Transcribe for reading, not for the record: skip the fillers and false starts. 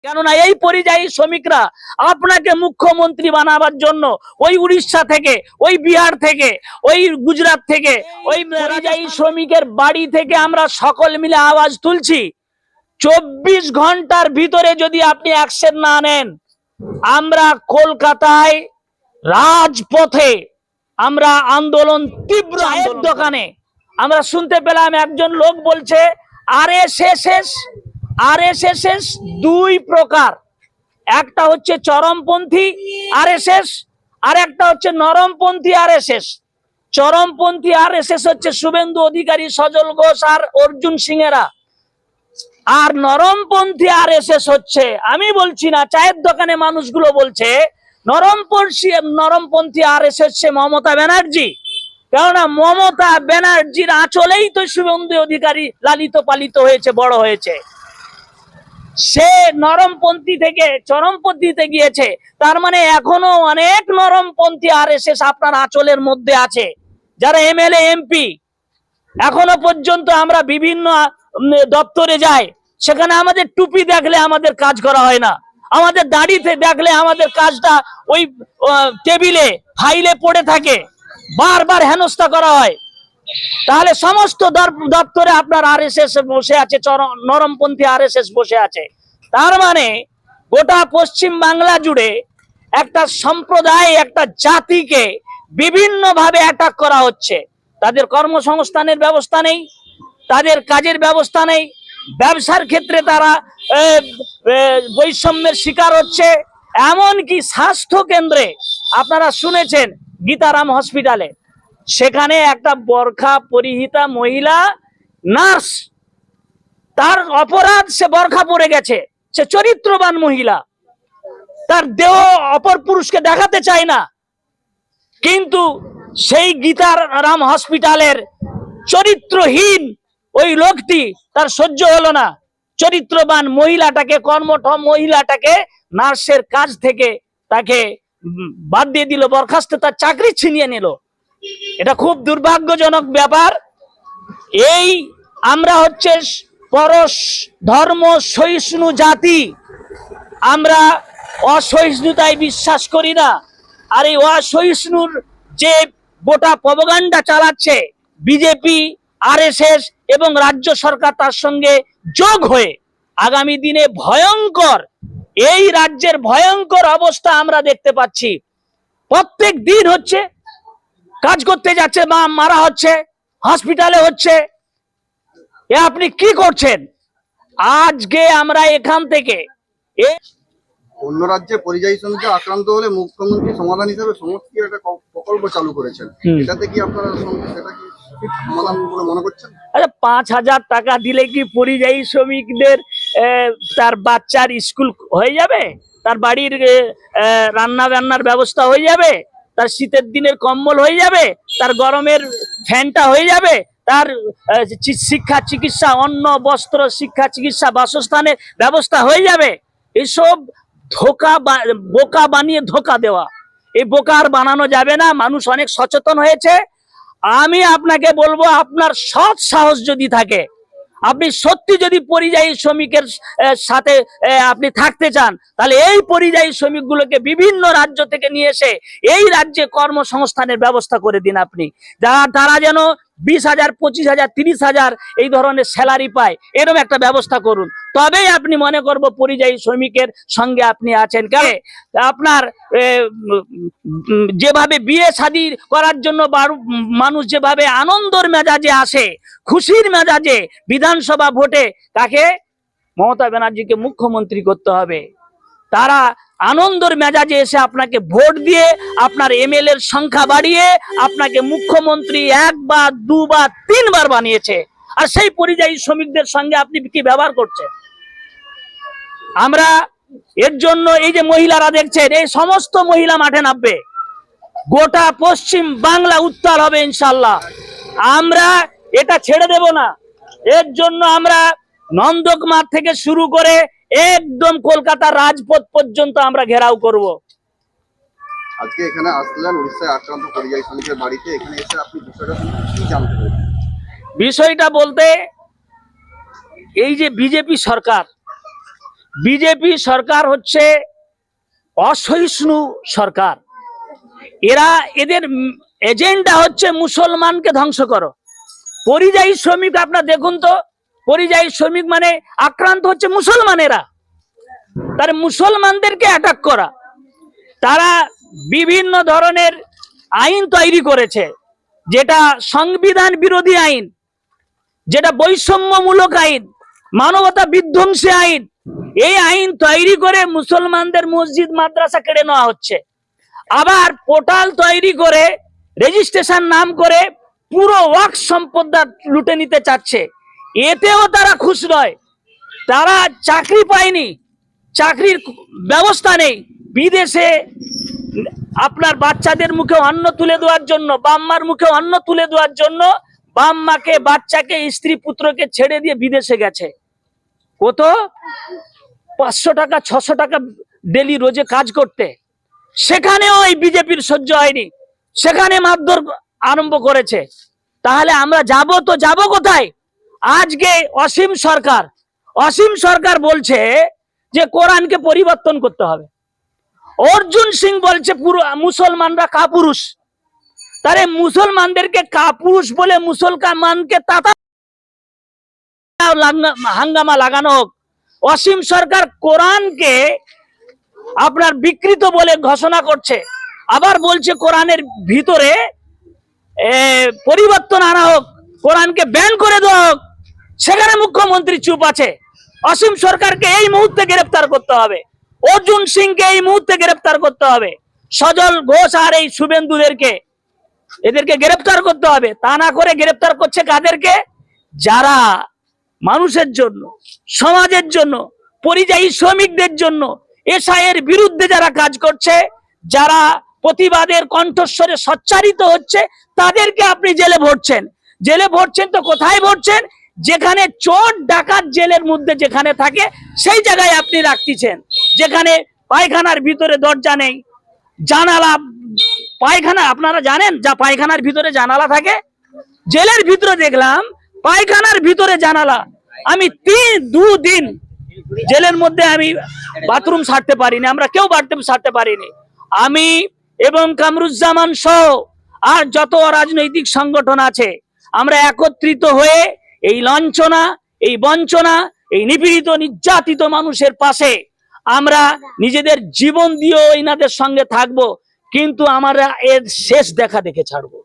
কেননা এই পরিযায়ী শ্রমিকরা আপনাকে মুখ্যমন্ত্রী বানাবার জন্য ওই উড়িষ্যা থেকে, ওই বিহার থেকে, ওই গুজরাট থেকে, ওই পরিযায়ী শ্রমিকের বাড়ি থেকে আমরা সকল মিলে আওয়াজ তুলছি। 24 ঘন্টার ভিতরে যদি আপনি অ্যাকশন না নেন, আমরা কলকাতায় রাজপথে আমরা আন্দোলন, তীব্র দোকানে আমরা শুনতে পেলাম একজন লোক বলছে আরএসএস দুই প্রকার, একটা হচ্ছে চরমপন্থী আরএসএস আর একটা হচ্ছে নরমপন্থী আরএসএস। চরমপন্থী আরএসএস হচ্ছে শুভেন্দু অধিকারী, সজল ঘোষ আর অর্জুন সিংয়েরা, আর নরমপন্থী আরএসএস হচ্ছে, আমি বলছি না, চায়ের দোকানে মানুষগুলো বলছে নরমপন্থী আরএসএস হচ্ছে মমতা ব্যানার্জি। কেননা মমতা ব্যানার্জির আঁচলেই তো শুভেন্দু অধিকারী লালিত পালিত হয়েছে, বড় হয়েছে। সে নরমপন্থী থেকে চরমপন্থীতে গিয়েছে, তার মানে এখনো অনেক নরমপন্থী আরএসএস আপনার আঁচলের মধ্যে আছে, যারা এমএলএ এমপি। এখনো পর্যন্ত আমরা বিভিন্ন দপ্তরে যাই, সেখানে আমাদের টুপি দেখলে আমাদের কাজ করা হয় না, আমাদের দাড়িতে দেখলে আমাদের কাজটা ওই টেবিলে ফাইলে পড়ে থাকে, বারবার হেনস্থা করা হয়। তাহলে সমস্ত দপ্তরে আপনার আরএসএস বসে আছে, নরমপন্থী আরএসএস বসে আছে। তার মানে গোটা পশ্চিম বাংলা জুড়ে একটা সম্প্রদায়, একটা জাতিকে বিভিন্ন ভাবে অ্যাটাক করা হচ্ছে। তাদের কর্মসংস্থানের ব্যবস্থা নেই, তাদের কাজের ব্যবস্থা নেই, ব্যবসার ক্ষেত্রে তারা বৈষম্যের শিকার হচ্ছে। এমনকি স্বাস্থ্য কেন্দ্রে আপনারা শুনেছেন, গীতারাম হসপিটালে, সেখানে একটা বোরখা পরিহিতা মহিলা নার্স, তার অপরাধ সে বোরখা পরে গেছে, সে চরিত্রবান মহিলা, তার দেহ অপর পুরুষকে দেখাতে চায় না, কিন্তু সেই গীতারাম হসপিটালের চরিত্রহীন ওই লোকটি, তার সহ্য হলো না, চরিত্রবান মহিলাটাকে, কর্মঠ মহিলাটাকে নার্সের কাজ থেকে তাকে বাদ দিয়ে দিল, বরখাস্ত, তার চাকরি ছিনিয়ে নিল। এটা খুব দুর্ভাগ্যজনক ব্যাপার। এই আমরা হচ্ছে পরশ ধর্ম সহিষ্ণু জাতি, আমরা অসহিষ্ণুতায় বিশ্বাস করি না। আর এই অসহিষ্ণুর যে গোটা প্রপাগান্ডা চালাচ্ছে বিজেপি, আরএসএস এবং রাজ্য সরকার তার সঙ্গে যোগ হয়ে, আগামী দিনে ভয়ঙ্কর, এই রাজ্যের ভয়ঙ্কর অবস্থা আমরা দেখতে পাচ্ছি। প্রত্যেক দিন হচ্ছে, কাজ করতে যাচ্ছে মারা হচ্ছে, হসপিটালে হচ্ছে। এ আপনি কি করছেন? আজকে আমরা এখান থেকে অন্য রাজ্যে পরিযায়ী শ্রমিকরা আক্রান্ত হলে মুখ্যমন্ত্রী সমাধান হিসেবে সমষ্টি একটা প্রকল্প চালু করেছেন, এটাতে কি আপনারা সেটা কি সমাধান বলে মনে করছেন? আচ্ছা, 5,000 টাকা দিলে কি পরিযায়ী শ্রমিকদের তার বাচ্চার স্কুল হয়ে যাবে, তার বাড়ির রান্না বান্নার ব্যবস্থা হয়ে যাবে, তার শীতের দিনের কম্বল হয়ে যাবে, তার গরমের ফ্যানটা হয়ে যাবে, তার শিক্ষা চিকিৎসা, অন্ন বস্ত্র, শিক্ষা চিকিৎসা, বাসস্থানের ব্যবস্থা হয়ে যাবে? এসব ধোকা, বোকা বানিয়ে ধোকা দেওয়া, এই বোকা আর বানানো যাবে না। মানুষ অনেক সচেতন হয়েছে। আমি আপনাকে বলবো, আপনার সৎ সাহস যদি থাকে, আপনি সত্যি যদি পরিযায়ী শ্রমিকের সাথে আপনি থাকতে চান, তাহলে এই পরিযায়ী শ্রমিকগুলোকে বিভিন্ন রাজ্য থেকে নিয়ে এসে এই রাজ্যে কর্মসংস্থানের ব্যবস্থা করে দিন আপনি, তারা যেন 20,000, 25,000, 30,000 এই ধরনের স্যালারি পায়, এরকম একটা ব্যবস্থা করুন। তবেই আপনি মনে করব পরিযায়ী শ্রমিকের সঙ্গে আপনি আছেন। কারণ আপনার যেভাবে বিয়ে শাদী করার জন্য মানুষ যেভাবে আনন্দের মেজাজে আসে, খুশির মেজাজে বিধানসভা ভোটে, তাকে মমতা ব্যানার্জিকে মুখ্যমন্ত্রী করতে হবে। তারা আনন্দের মেজাজে এসে আপনাকে ভোট দিয়ে, আপনার এমএলএ এর সংখ্যা বাড়িয়ে আপনাকে মুখ্যমন্ত্রী 1 বা 2 বা 3 বার বানিয়েছে। আর সেই পরিযায়ী শ্রমিকদের সঙ্গে আপনি কি ব্যবহার করছেন? আমরা এর জন্য, এই যে মহিলারা দেখছেন, এই সমস্ত মহিলা মাঠে নামবে, গোটা পশ্চিম বাংলা উত্তাল হবে ইনশাল্লাহ। আমরা এটা ছেড়ে দেব না। এর জন্য আমরা নন্দকুমার থেকে শুরু করে একদম কলকাতার রাজপথ পর্যন্ত আমরা ঘেরাও করব। আজকে এখানে আসলেন উড়িষ্যায় আক্রান্ত পরিযায়ী শ্রমিকের বাড়িতে, এখানে এসে আপনি বিষয়টা কি জানতে পেরেছেন? বিষয়টা বলতে, এই যে বিজেপি সরকার, বিজেপি সরকার হচ্ছে অসহিষ্ণু সরকার। এদের এজেন্ডা হচ্ছে মুসলমানকে ধ্বংস করো। পরিযায়ী শ্রমিক আপনার দেখুন তো, পরিযায়ী শ্রমিক মানে আক্রান্ত হচ্ছে মুসলমানেরা, তার মুসলমানদেরকে অ্যাটাক করা। তারা বিভিন্ন ধরনের আইন তৈরি করেছে, যেটা সংবিধান বিরোধী আইন, যেটা বৈষম্যমূলক আইন, মানবতা বিধ্বংসী আইন। এই আইন তৈরি করে মুসলমানদের মসজিদ মাদ্রাসা কেড়ে নেওয়া হচ্ছে। আবার পোর্টাল তৈরি করে রেজিস্ট্রেশন নাম করে পুরো ওয়াক্ফ সম্পদটা লুটে নিতে চাচ্ছে। এতেও তারা খুশ নয়। তারা চাকরি পায়নি, চাকরির ব্যবস্থা নেই। বিদেশে আপনার বাচ্চাদের মুখে অন্ন তুলে দেওয়ার জন্য, বাম্মার মুখে অন্ন তুলে দেওয়ার জন্য বাম্মাকে, বাচ্চাকে, স্ত্রী পুত্রকে ছেড়ে দিয়ে বিদেশে গেছে। কত 500 টাকা 600 টাকা ডেলি রোজে কাজ করতে। সেখানেও এই বিজেপির সহ্য হয়নি, সেখানে মারধর আরম্ভ করেছে। তাহলে আমরা যাব তো যাব কোথায়? আজকে অসীম সরকার বলছে যে কোরআনকে পরিবর্তন করতে হবে। অর্জুন সিং বলছে পুরো মুসলমানরা কাপুরুষ। তারে মুসলমানদেরকে কাপুরুষ বলে মুসলমানকে তাতা হাঙ্গামা লাগানো হোক। অসীম সরকার কোরআনকে আপনার বিকৃত বলে ঘোষণা করছে, আবার বলছে কোরআনের ভিতরে পরিবর্তন আনা হোক, কোরআনকে ব্যান করে দেওয়া হোক। সেখানে মুখ্যমন্ত্রী চুপ আছে। অসীম সরকারকে এই মুহূর্তে গ্রেফতার করতে হবে, অর্জুন সিংকে এই মুহূর্তে গ্রেফতার করতে হবে, সজল ঘোষ আর এই শুভেন্দুদেরকে, এদেরকে গ্রেফতার করতে হবে। তা না করে গ্রেফতার করছে কাদেরকে? যারা মানুষের জন্য, সমাজের জন্য, পরিযায়ী শ্রমিকদের জন্য, এসআইয়ের বিরুদ্ধে যারা কাজ করছে, যারা প্রতিবাদের কণ্ঠস্বরে সচ্চারিত হচ্ছে, তাদেরকে আপনি জেলে ভরছেন। জেলে ভরছেন তো কোথায় ভরছেন? যেখানে চোর ডাকাত জেলের মধ্যে যেখানে থাকে সেই জায়গায় আপনি রাখতেছেন। যেখানে পায়খানার ভিতরে দরজা নেই, জানালা, পায়খানা আপনারা জানেন যা পায়খানার ভিতরে জানালা থাকে? জেলের ভিতরে দেখলাম পায়খানার ভিতরে জানালা। আমি 2 দিন জেলের মধ্যে আমি বাথরুম সারতে পারিনি, আমরা কেউ বাথরুম সারতে পারিনি। আমি এবং কামরুজ্জামান সহ আর যত রাজনৈতিক সংগঠন আছে, আমরা একত্রিত হয়ে এই লাঞ্ছনা, এই বঞ্চনা, এই নিপীড়িত নির্যাতিত মানুষের পাশে আমরা নিজেদের জীবন দিয়েও এনাদের সঙ্গে থাকবো, কিন্তু আমরা এর শেষ দেখা দেখে ছাড়বো।